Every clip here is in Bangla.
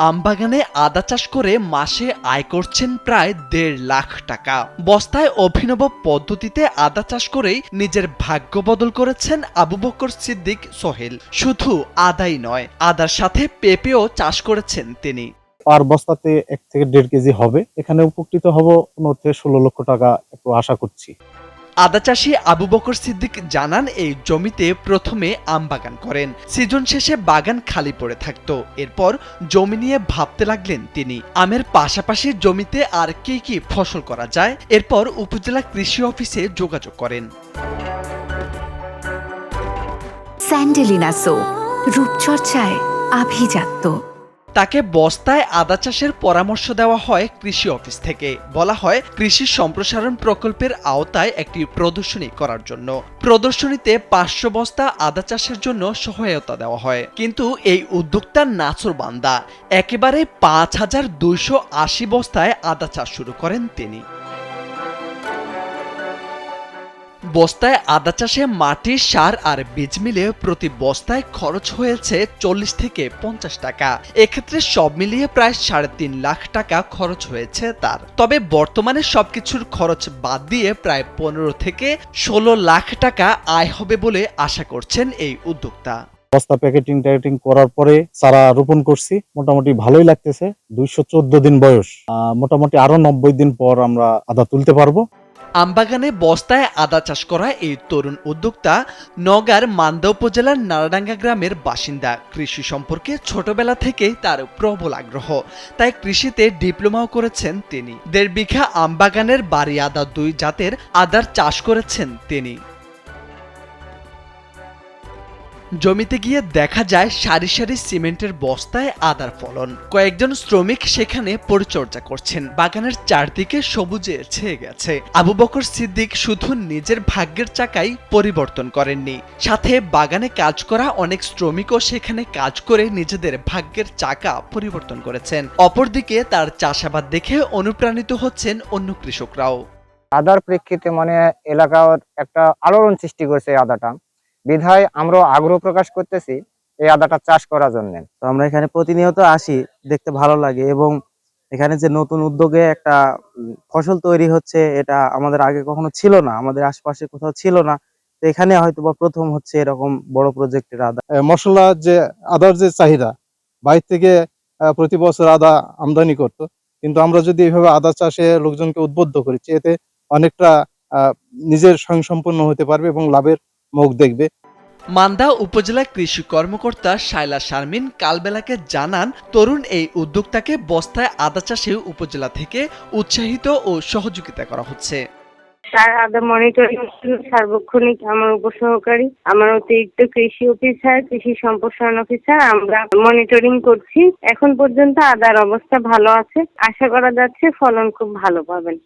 আমবাগানে আদা চাষ করে মাসে আয় করছেন প্রায় ১.৫ লাখ টাকা। বস্তায় অভিনব পদ্ধতিতে আদা চাষ করেই নিজের ভাগ্য বদল করেছেন আবু বকর সিদ্দিক সোহেল। শুধু আদাই নয়, আদার সাথে পেঁপেও চাষ করেছেন তিনি। পার বস্তাতে ১ থেকে ১.৫ কেজি হবে। এখানে উপকৃত হব ১৫ থেকে ১৬ লক্ষ টাকা একটু আশা করছি। আদা চাষী আবু বকর সিদ্দিক জানান, এই জমিতে প্রথমে আম বাগান করেন। সিজন শেষে বাগান খালি পড়ে থাকতো। এরপর জমি নিয়ে ভাবতে লাগলেন তিনি, আমের পাশাপাশি জমিতে আর কি কি ফসল করা যায়। এরপর উপজেলা কৃষি অফিসে যোগাযোগ করেন। স্যান্ডেলিনা সো, রূপচর্চায় আভিজাত্য। তাকে বস্তায় আদা চাষের পরামর্শ দেওয়া হয় কৃষি অফিস থেকে। বলা হয় কৃষি সম্প্রসারণ প্রকল্পের আওতায় একটি প্রদর্শনী করার জন্য। প্রদর্শনীতে ৫০০ বস্তা আদা চাষের জন্য সহায়তা দেওয়া হয়। কিন্তু এই উদ্যোক্তার নাছোড়বান্দা, একেবারে ৫,২৮০ বস্তায় আদা চাষ শুরু করেন তিনি। বস্তায় আদা চাষে মাটি, সার আর বীজ মিলিয়ে প্রতি বস্তায় খরচ হয়েছে ৪০ থেকে ৫০ টাকা। এক্ষেত্রে সব মিলিয়ে প্রায় ৩.৫ লাখ টাকা খরচ হয়েছে তার। তবে বর্তমানে সবকিছুর খরচ বাদ দিয়ে প্রায় ১৫ থেকে ১৬ লাখ টাকা আয় হবে বলে আশা করছেন এই উদ্যোক্তা। বস্তা প্যাকেটিং করার পরে চারা রোপণ করছি, মোটামুটি ভালোই লাগতেছে। ২১৪ দিন বয়স, মোটামুটি আরো ৯০ দিন পর আমরা আদা তুলতে পারবো। আমবাগানে বস্তায় আদা চাষ করা এই তরুণ উদ্যোক্তা নওগাঁর মান্দা উপজেলার নারাডাঙ্গা গ্রামের বাসিন্দা। কৃষি সম্পর্কে ছোটবেলা থেকেই তার প্রবল আগ্রহ, তাই কৃষিতে ডিপ্লোমাও করেছেন তিনি। ১.৫ বিঘা আমবাগানের বাড়ি আদা ২ জাতের আদার চাষ করেছেন তিনি। জমিতে গিয়ে দেখা যায় সারি সারি সিমেন্টের বস্তায় আদার ফলন। কয়েকজন শ্রমিক সেখানে পরিচর্যা করছেন। বাগানের চারদিকে সবুজে ছেয়ে গেছে। আবু বকর সিদ্দিক শুধু নিজের ভাগ্যের চাকাই পরিবর্তন করেননি, সাথে বাগানে কাজ করা অনেক শ্রমিকও সেখানে কাজ করে নিজেদের ভাগ্যের চাকা পরিবর্তন করেছেন। অপরদিকে তার চাষাবাদ দেখে অনুপ্রাণিত হচ্ছেন অন্য কৃষকরাও। আদার প্রেক্ষিতে এলাকার একটা আলোড়ন সৃষ্টি করছে আদাটা, বিধায় আমরা আগ্রহ প্রকাশ করতেছি এই আদাটা চাষ করার জন্য। তো আমরা এখানে প্রতিনিয়ত আসি, দেখতে ভালো লাগে এবং এখানে যে নতুন উদ্যোগে একটা ফসল তৈরি হচ্ছে, এটা আমাদের আগে কখনো ছিল না, আমাদের আশেপাশে কোথাও ছিল না। তো এখানে হয়তো বা প্রথম হচ্ছে এরকম বড় প্রজেক্টের আদা। মশলা যে আদার যে চাহিদা, বাইরে থেকে প্রতি বছর আদা আমদানি করতো, কিন্তু আমরা যদি এইভাবে আদা চাষে লোকজনকে উদ্বুদ্ধ করি, এতে অনেকটা নিজের স্বয়ংসম্পূর্ণ হতে পারবে এবং লাভের মুখ দেখবে। মান্দা উপজেলা কৃষি কর্মকর্তা শায়লা শারমিন কালবেলাকে জানান, তরুণ এই উদ্যোক্তাকে বস্তায় আদা চাষে উপজেলা থেকে উৎসাহিত ও সহযোগিতা করা হচ্ছে। তার আদা মনিটরিং সার্বক্ষণিক আমার উপসহকারী, আমার অতিরিক্ত কৃষি অফিসার, কৃষি সম্প্রসারণ অফিসার, আমরা মনিটরিং করছি। এখন পর্যন্ত আদার অবস্থা ভালো আছে, আশা করা যাচ্ছে ফলন খুব ভালো পাবেন।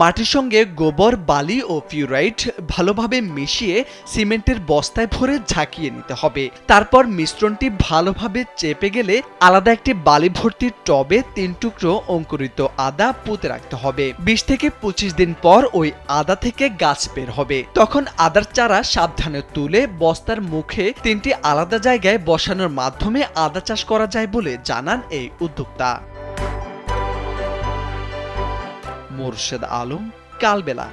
মাটির সঙ্গে গোবর, বালি ও ফিউরাইট ভালোভাবে মিশিয়ে সিমেন্টের বস্তায় ভরে ঝাঁকিয়ে নিতে হবে। তারপর মিশ্রণটি ভালোভাবে চেপে গেলে আলাদা একটি বালি ভর্তি টবে ৩ টুকরো অঙ্কুরিত আদা পুঁতে রাখতে হবে। ২০ থেকে ২৫ দিন পর ওই আদা থেকে গাছ বের হবে। তখন আদার চারা সাবধানে তুলে বস্তার মুখে ৩টি আলাদা জায়গায় বসানোর মাধ্যমে আদা চাষ করা যায় বলে জানান এই উদ্যোক্তা। মোরশেদ আলম, কালবেলা।